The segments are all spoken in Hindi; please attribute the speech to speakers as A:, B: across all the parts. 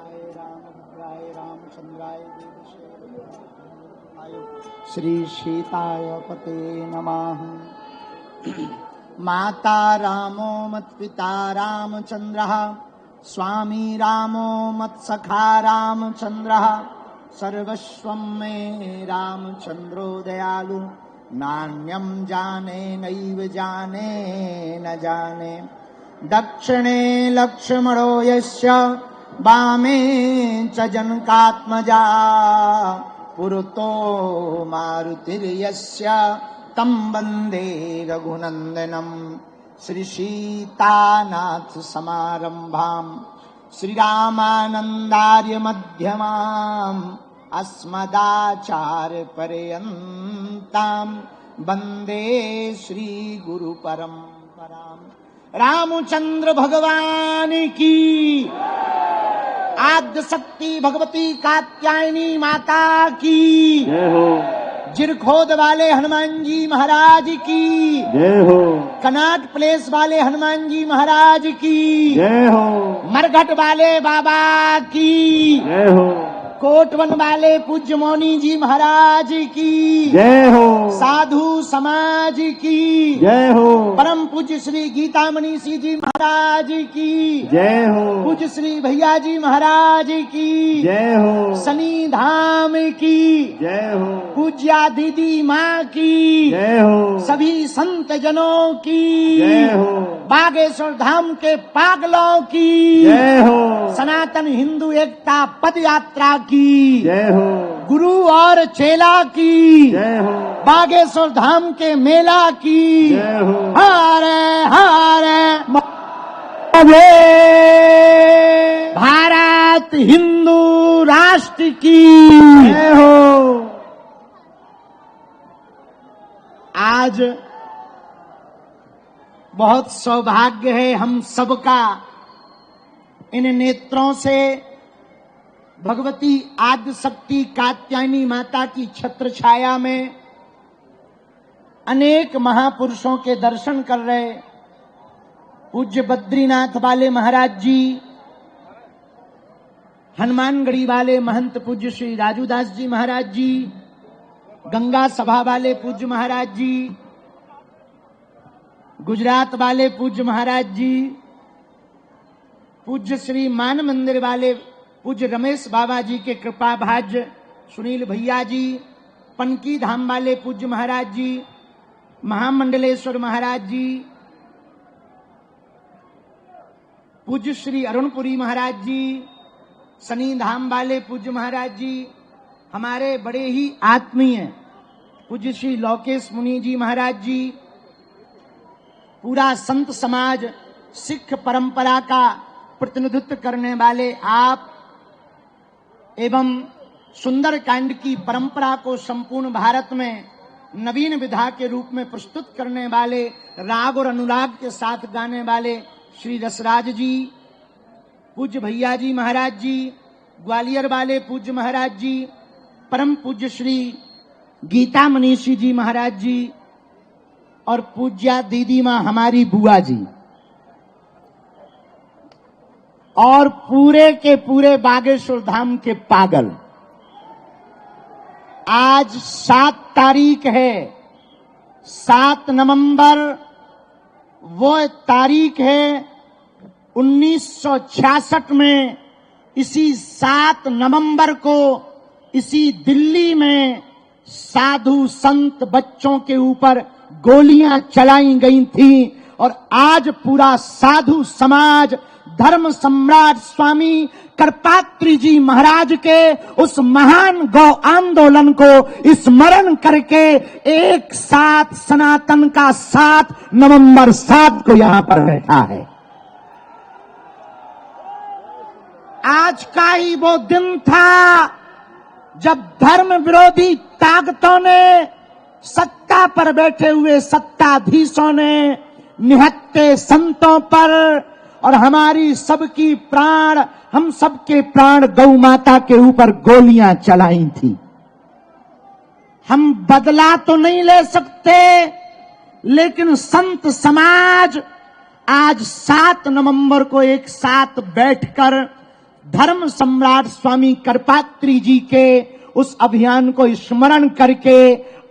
A: रामभद्राय रामचंद्राय श्री सीताय पते नमः। माता रामो मत्पिता रामचंद्रः, स्वामी रामो मत्सखा रामचंद्रः, सर्वस्वं मे रामचंद्रो दयालु, नान्यं जाने नैव जाने न जाने। दक्षिणे लक्ष्मणो यस्य, वामे च जनकात्मजा, पुरतो मारुतिर्यस्य, तं वन्दे रघुनन्दनम्। श्रीसीतानाथ समारम्भाम् श्रीरामानन्दार्य मध्यमाम्, अस्मदाचार्य पर्यन्ताम् वन्दे श्रीगुरुपरम्पराम्। रामचंद्र भगवान की, आद्य शक्ति भगवती कात्यायनी माता की
B: जय हो।
A: जिरखोद वाले हनुमान जी महाराज की
B: जय हो।
A: कनाट प्लेस वाले हनुमान जी महाराज की
B: जय हो।
A: मरघट वाले बाबा की
B: जय हो।
A: कोटवन वाले पूज्य मौनी जी महाराज की
B: जय हो।
A: साधु समाज की
B: जय हो।
A: परम पूज्य श्री गीता मनीषी जी महाराज की
B: जय हो।
A: पूज्य श्री भैया जी महाराज की
B: जय हो।
A: शनि धाम की
B: जय हो।
A: पूज्या दीदी माँ की
B: जय हो।
A: सभी संत जनों की
B: जय हो।
A: बागेश्वर धाम के पागलों की
B: जय हो।
A: सनातन हिंदू एकता पद यात्रा की
B: जय हो।
A: गुरु और चेला की
B: जय हो।
A: बागेश्वर धाम के मेला की
B: जय हो।
A: हरे हरे भारत हिंदू राष्ट्र की
B: जय हो।
A: आज बहुत सौभाग्य है हम सबका इन नेत्रों से भगवती आद्य शक्ति कात्यायनी माता की छत्र छाया में अनेक महापुरुषों के दर्शन कर रहे। पूज्य बद्रीनाथ वाले महाराज जी, हनुमानगढ़ी वाले महंत पूज्य श्री राजूदास जी महाराज जी, गंगा सभा वाले पूज्य महाराज जी, गुजरात वाले पूज्य महाराज जी, पूज्य श्री मान मंदिर वाले पूज्य रमेश बाबा जी के कृपा भाज्य सुनील भैया जी, पनकी धाम वाले पूज्य महाराज जी, महामंडलेश्वर महाराज जी, पूज्य श्री अरुणपुरी महाराज जी, शनि धाम वाले पूज्य महाराज जी, हमारे बड़े ही आत्मीय पूज्य श्री लोकेश मुनि जी महाराज जी, पूरा संत समाज सिख परंपरा का प्रतिनिधित्व करने वाले आप एवं सुंदर कांड की परंपरा को संपूर्ण भारत में नवीन विधा के रूप में प्रस्तुत करने वाले, राग और अनुराग के साथ गाने वाले श्री रसराज जी, पूज्य भैया जी महाराज जी, ग्वालियर वाले पूज्य महाराज जी, परम पूज्य श्री गीता मनीषी जी महाराज जी और पूज्या दीदी माँ हमारी बुआ जी और पूरे के पूरे बागेश्वर धाम के पागल। आज 7 तारीख है, 7 नवंबर वो तारीख है 1966 में। इसी 7 नवंबर को इसी दिल्ली में साधु संत बच्चों के ऊपर गोलियां चलाई गई थी और आज पूरा साधु समाज धर्म सम्राट स्वामी करपात्री जी महाराज के उस महान गौ आंदोलन को स्मरण करके एक साथ सनातन का 7 नवंबर 7 को यहां पर बैठा है। आज का ही वो दिन था जब धर्म विरोधी ताकतों ने, सत्ता पर बैठे हुए सत्ताधीशों ने निहत्थे संतों पर और हमारी सबकी प्राण, हम सबके प्राण गौ माता के ऊपर गोलियां चलाई थी। हम बदला तो नहीं ले सकते, लेकिन संत समाज आज 7 नवंबर को एक साथ बैठकर धर्म सम्राट स्वामी करपात्री जी के उस अभियान को स्मरण करके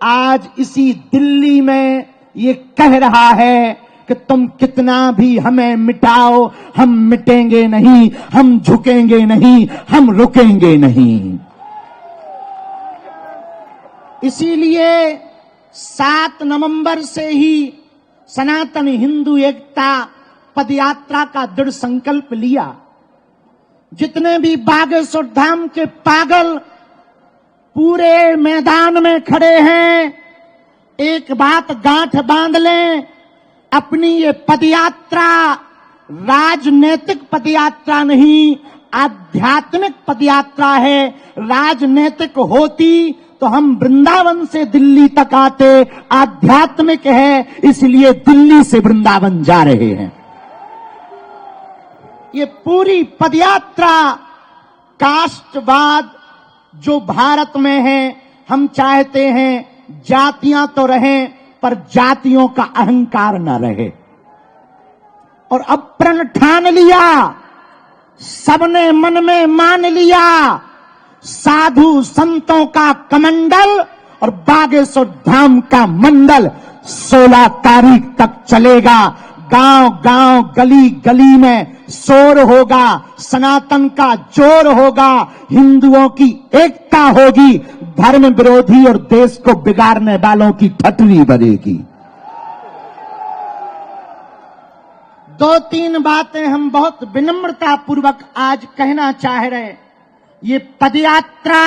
A: आज इसी दिल्ली में ये कह रहा है कि तुम कितना भी हमें मिटाओ, हम मिटेंगे नहीं, हम झुकेंगे नहीं, हम रुकेंगे नहीं। इसीलिए 7 नवंबर से ही सनातन हिंदू एकता पदयात्रा का दृढ़ संकल्प लिया। जितने भी बागेश्वर धाम के पागल पूरे मैदान में खड़े हैं, एक बात गांठ बांध लें, अपनी ये पदयात्रा राजनीतिक पदयात्रा नहीं, आध्यात्मिक पदयात्रा है। राजनीतिक होती तो हम वृंदावन से दिल्ली तक आते, आध्यात्मिक है इसलिए दिल्ली से वृंदावन जा रहे हैं। ये पूरी पदयात्रा कास्टवाद जो भारत में है, हम चाहते हैं जातियां तो रहें पर जातियों का अहंकार न रहे। और अब प्रण ठान लिया, सबने मन में मान लिया, साधु संतों का कमंडल और बागेश्वर धाम का मंडल 16 तारीख तक चलेगा। गांव गांव गली गली में शोर होगा, सनातन का जोर होगा, हिंदुओं की एकता होगी, धर्म विरोधी और देश को बिगाड़ने वालों की ठटरी बजेगी। 2-3 बातें हम बहुत विनम्रता पूर्वक आज कहना चाह रहे। ये पदयात्रा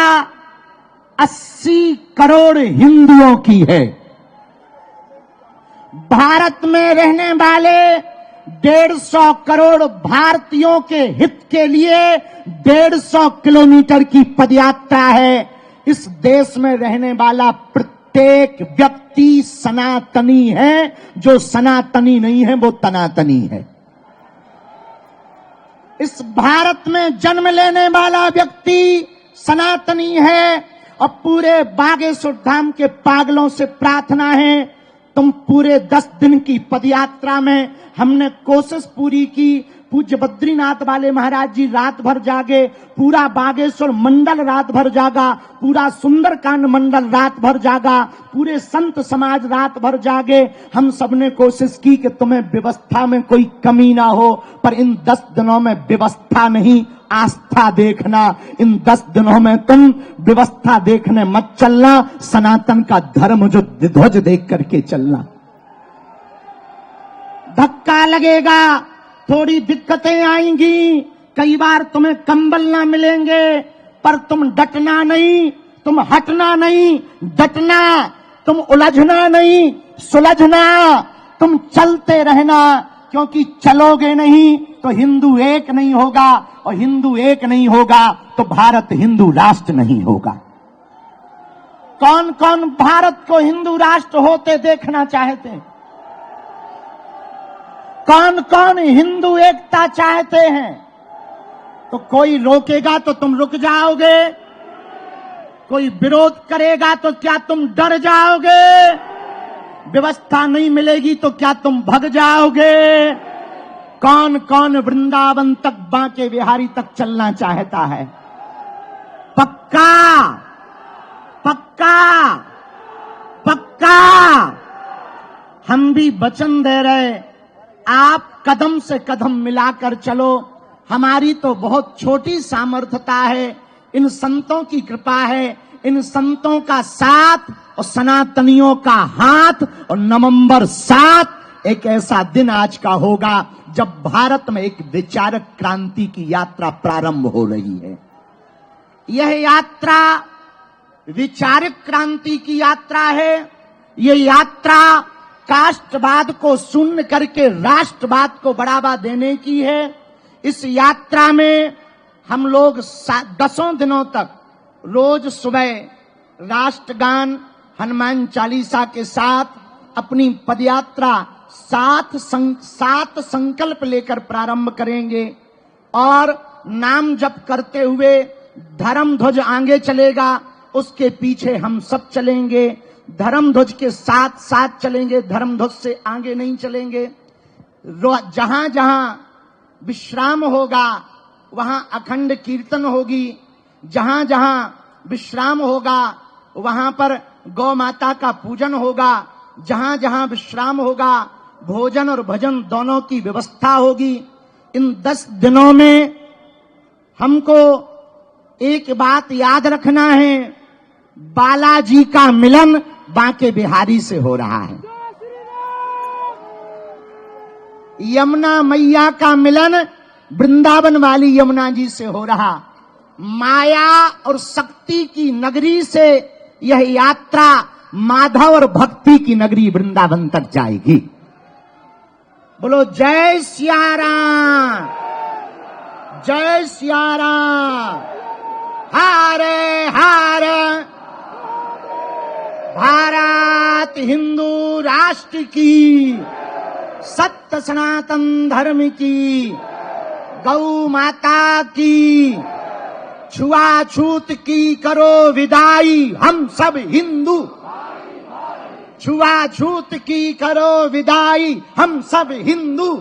A: 80 करोड़ हिंदुओं की है। भारत में रहने वाले 150 करोड़ भारतीयों के हित के लिए 150 किलोमीटर की पदयात्रा है। इस देश में रहने वाला प्रत्येक व्यक्ति सनातनी है, जो सनातनी नहीं है वो तनातनी है। इस भारत में जन्म लेने वाला व्यक्ति सनातनी है। और पूरे बागेश्वर धाम के पागलों से प्रार्थना है, तुम पूरे 10 दिन की पदयात्रा में हमने कोशिश पूरी की। पूज्य बद्रीनाथ वाले महाराज जी रात भर जागे, पूरा बागेश्वर मंडल रात भर जागा, पूरा सुंदरकांड मंडल रात भर जागा, पूरे संत समाज रात भर जागे। हम सबने कोशिश की कि तुम्हें व्यवस्था में कोई कमी ना हो, पर इन 10 दिनों में व्यवस्था नहीं, आस्था देखना। इन 10 दिनों में तुम व्यवस्था देखने मत चलना, सनातन का धर्म जो ध्वज देख करके चलना। धक्का लगेगा, थोड़ी दिक्कतें आएंगी, कई बार तुम्हें कंबल ना मिलेंगे, पर तुम डटना नहीं, तुम हटना नहीं, डटना, तुम उलझना नहीं, सुलझना, तुम चलते रहना। क्योंकि चलोगे नहीं तो हिंदू एक नहीं होगा, और हिंदू एक नहीं होगा तो भारत हिंदू राष्ट्र नहीं होगा। कौन कौन भारत को हिंदू राष्ट्र होते देखना चाहते हैं? कौन कौन हिंदू एकता चाहते हैं? तो कोई रोकेगा तो तुम रुक जाओगे, कोई विरोध करेगा तो क्या तुम डर जाओगे? व्यवस्था नहीं मिलेगी तो क्या तुम भग जाओगे? कौन कौन वृंदावन तक, बांके बिहारी तक चलना चाहता है? पक्का पक्का पक्का। हम भी वचन दे रहे, आप कदम से कदम मिलाकर चलो। हमारी तो बहुत छोटी सामर्थ्यता है, इन संतों की कृपा है, इन संतों का साथ और सनातनियों का हाथ। और नवंबर 7 एक ऐसा दिन आज का होगा जब भारत में एक विचारक क्रांति की यात्रा प्रारंभ हो रही है। यह यात्रा विचारक क्रांति की यात्रा है। यह यात्रा कास्टवाद को शून्य करके राष्ट्रवाद को बढ़ावा देने की है। इस यात्रा में हम लोग 10 दिनों तक रोज सुबह राष्ट्रगान, हनुमान चालीसा के साथ अपनी पदयात्रा 7 संकल्प लेकर प्रारंभ करेंगे। और नाम जप करते हुए धर्म ध्वज आगे चलेगा, उसके पीछे हम सब चलेंगे। धर्म ध्वज के साथ साथ चलेंगे, धर्म ध्वज से आगे नहीं चलेंगे। जहां जहां विश्राम होगा वहां अखंड कीर्तन होगी। जहां जहां विश्राम होगा वहां पर गौ माता का पूजन होगा। जहां जहां विश्राम होगा भोजन और भजन दोनों की व्यवस्था होगी। इन 10 दिनों में हमको एक बात याद रखना है, बालाजी का मिलन बांके बिहारी से हो रहा है। यमुना मैया का मिलन वृंदावन वाली यमुना जी से हो रहा। माया और शक्ति की नगरी से यह यात्रा माधव और भक्ति की नगरी वृंदावन तक जाएगी। बोलो जय सिया राम, जय सिया राम। हरे हरे। भारत हिंदू राष्ट्र की, सत्य सनातन धर्म की, गौ माता की, छुआछूत की करो विदाई, हम सब हिंदू। छुआछूत की करो विदाई, हम सब हिंदू।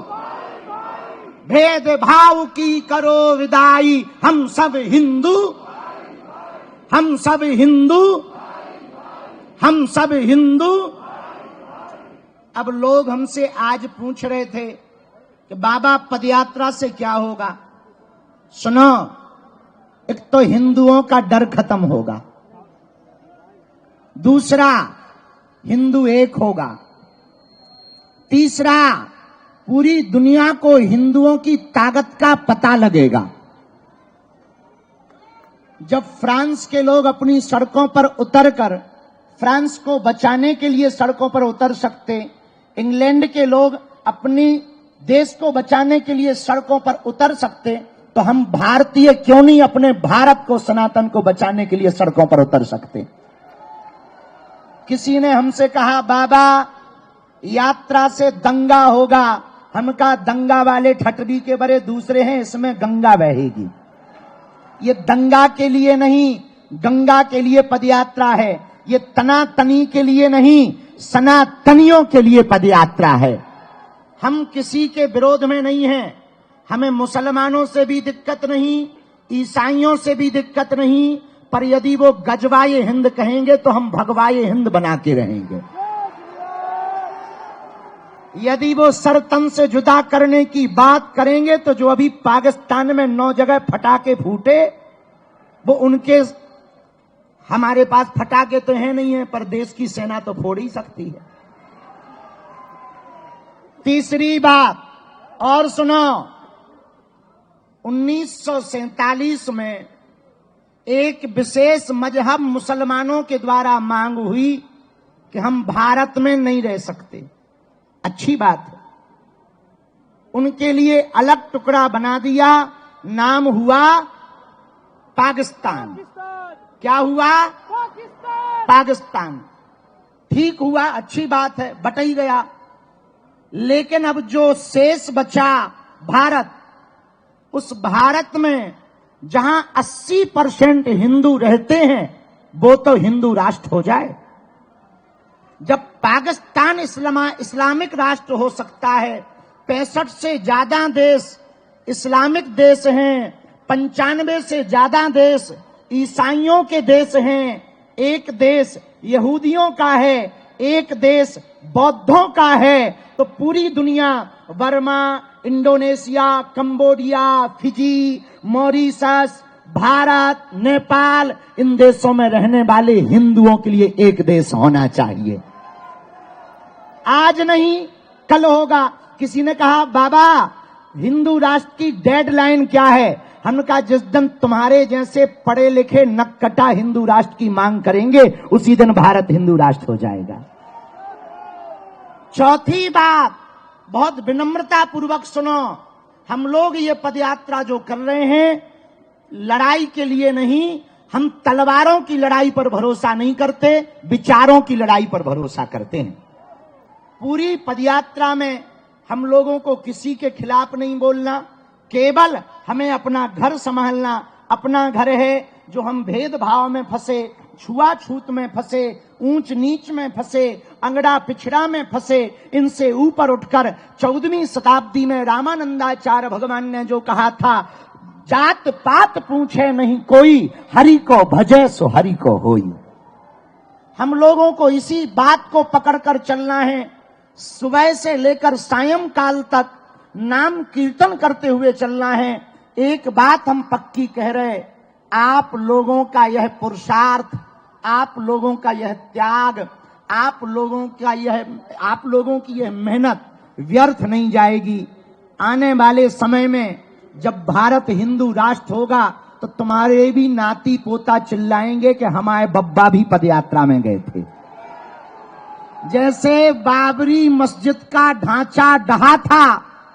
A: भेदभाव की करो विदाई, हम सब हिंदू। हम सब हिंदू, हम सब हिंदू। अब लोग हमसे आज पूछ रहे थे कि बाबा पदयात्रा से क्या होगा। सुनो, एक तो हिंदुओं का डर खत्म होगा, दूसरा हिंदू एक होगा, तीसरा पूरी दुनिया को हिंदुओं की ताकत का पता लगेगा। जब फ्रांस के लोग अपनी सड़कों पर उतरकर फ्रांस को बचाने के लिए सड़कों पर उतर सकते, इंग्लैंड के लोग अपनी देश को बचाने के लिए सड़कों पर उतर सकते, तो हम भारतीय क्यों नहीं अपने भारत को, सनातन को बचाने के लिए सड़कों पर उतर सकते। किसी ने हमसे कहा बाबा यात्रा से दंगा होगा। हम कहा दंगा वाले ठटरी के बड़े दूसरे हैं, इसमें गंगा बहेगी। ये दंगा के लिए नहीं, गंगा के लिए पदयात्रा है। ये तनातनी के लिए नहीं, सनातनियों के लिए पदयात्रा है। हम किसी के विरोध में नहीं हैं। हमें मुसलमानों से भी दिक्कत नहीं, ईसाइयों से भी दिक्कत नहीं, पर यदि वो गजवाए हिंद कहेंगे तो हम भगवाए हिंद बना के रहेंगे। यदि वो सर तन से जुदा करने की बात करेंगे तो जो अभी पाकिस्तान में 9 जगह फटाके फूटे, वो उनके, हमारे पास फटाके तो है नहीं है, पर देश की सेना तो फोड़ ही सकती है। तीसरी बात और सुनो, 1947 में एक विशेष मजहब मुसलमानों के द्वारा मांग हुई कि हम भारत में नहीं रह सकते। अच्छी बात है, उनके लिए अलग टुकड़ा बना दिया, नाम हुआ पाकिस्तान। क्या हुआ? पाकिस्तान। ठीक हुआ, अच्छी बात है, बट ही गया। लेकिन अब जो शेष बचा भारत, उस भारत में जहां 80% हिंदू रहते हैं, वो तो हिंदू राष्ट्र हो जाए। जब पाकिस्तान इस्लामिक राष्ट्र हो सकता है, 65 से ज्यादा देश इस्लामिक देश हैं, 95 से ज्यादा देश ईसाइयों के देश हैं, एक देश यहूदियों का है, एक देश बौद्धों का है, तो पूरी दुनिया, Burma, Indonesia, Cambodia, Fiji, Mauritius, Bharat, Nepal, इन देशों में रहने वाले हिंदुओं के लिए एक देश होना चाहिए। आज नहीं कल होगा। किसी ने कहा बाबा हिंदू राष्ट्र की डेडलाइन क्या है? हमने कहा जिस दिन तुम्हारे जैसे पढ़े लिखे नक्कटा हिंदू राष्ट्र की मांग करेंगे, उसी दिन भारत हिंदू राष्ट्र हो जाएगा। चौथी बात, बहुत विनम्रता पूर्वक सुनो, हम लोग ये पदयात्रा जो कर रहे हैं, लड़ाई के लिए नहीं, हम तलवारों की लड़ाई पर भरोसा नहीं करते, विचारों की लड़ाई पर भरोसा करते हैं। पूरी पदयात्रा में हम लोगों को किसी के खिलाफ नहीं बोलना, केवल हमें अपना घर संभालना। अपना घर है जो हम भेदभाव में फंसे, छुआछूत में फंसे, ऊंच नीच में फंसे, अंगड़ा पिछड़ा में फंसे, इनसे ऊपर उठकर 14वीं शताब्दी में रामानंदाचार्य भगवान ने जो कहा था, जात पात पूछे नहीं कोई, हरि को भजे सो हरि को होई। हम लोगों को इसी बात को पकड़कर चलना है, सुबह से लेकर सायंकाल तक नाम कीर्तन करते हुए चलना है। एक बात हम पक्की कह रहे, आप लोगों का यह पुरुषार्थ, आप लोगों का यह त्याग, आप लोगों की यह मेहनत व्यर्थ नहीं जाएगी। आने वाले समय में जब भारत हिंदू राष्ट्र होगा तो तुम्हारे भी नाती पोता चिल्लाएंगे कि हमारे बब्बा भी पदयात्रा में गए थे। जैसे बाबरी मस्जिद का ढांचा ढहा था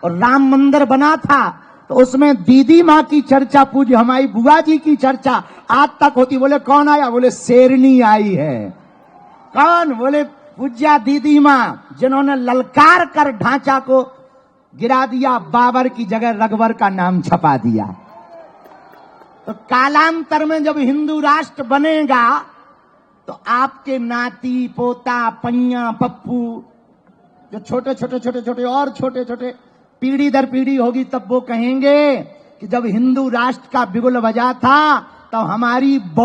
A: और राम मंदिर बना था, तो उसमें दीदी माँ की चर्चा, पूज्य हमारी बुआ जी की चर्चा आज तक होती। बोले कौन आया? बोले शेरनी आई है। कौन? बोले पूज्या दीदी माँ, जिन्होंने ललकार कर ढांचा को गिरा दिया, बाबर की जगह रघुवर का नाम छपा दिया। तो कालांतर में जब हिंदू राष्ट्र बनेगा तो आपके नाती पोता पैया पप्पू, जो छोटे छोटे पीढ़ी दर पीढ़ी होगी, तब वो कहेंगे कि जब हिंदू राष्ट्र का बिगुल बजा था तो हमारी